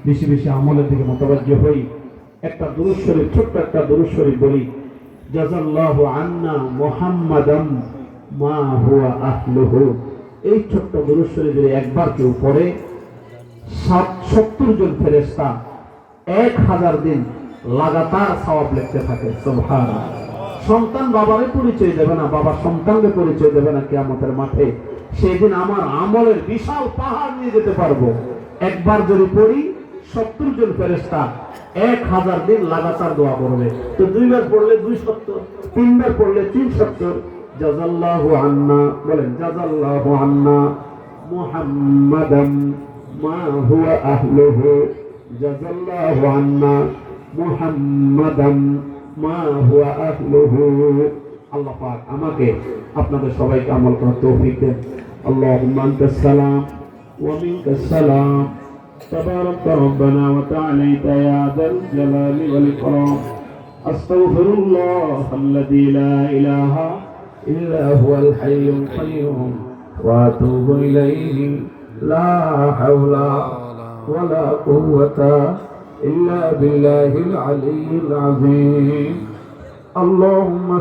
বেশি বেশি আমলের দিকে মোতাবাজ্য হই। একটা দুরূদ শরীফ, ছোট্ট একটা দুরূদ শরীফ বলি, জাযাল্লাহু আন্না মুহাম্মাদাম মা হুয়া আহলুহু। এই ছোট্ট দুরূদ শরীফ যদি একবার কেউ পড়ে, 70 জন ফেরেশতা 1000 দিন লাগাতার সওয়াব লিখতে থাকে। সুবহানাল্লাহ। সন্তান বাবারে পরিচয় দেবে না, বাবা সন্তানকে পরিচয় দেবে না কিয়ামতের মাঠে। সেদিন আমার আমলের বিশাল পাহাড় নিয়ে যেতে পারবো। একবার যদি পড়ি, 70 জন ফেরেশতা 1000 দিন লাগাতার দোয়া করবে। তো 2 বার পড়লে 270, 3 বার পড়লে 370। জাযাল্লাহু আন্না, বলেন জাযাল্লাহু আন্না মুহাম্মাদাম মা হুয়া আহলুহু, জাযাল্লাহু আন্না মুহাম্মাদাম মা হুয়া আহলুহু। আল্লাহ পাক আমাকে আপনাদের সবাইকে আমল করার তৌফিক দেন। আল্লাহুম্মা আনতাস সালাম ওয়া মিনকাস সালাম, তাবারাকতা রব্বানা ওয়া তাআলাইতা ইয়া যাল জালালি ওয়াল ইকরাম। আস্তাগফিরুল্লাহাল্লাযী লা ইলাহা ইল্লা হুয়াল হাইয়ুল কাইয়্যুম ওয়া আতুবু ইলাইহি লা হাওলা ওয়া লা কুওয়াতা ইল্লা বিল্লাহিল আলিয়্যিল আযীম। আল্লাহুম্মা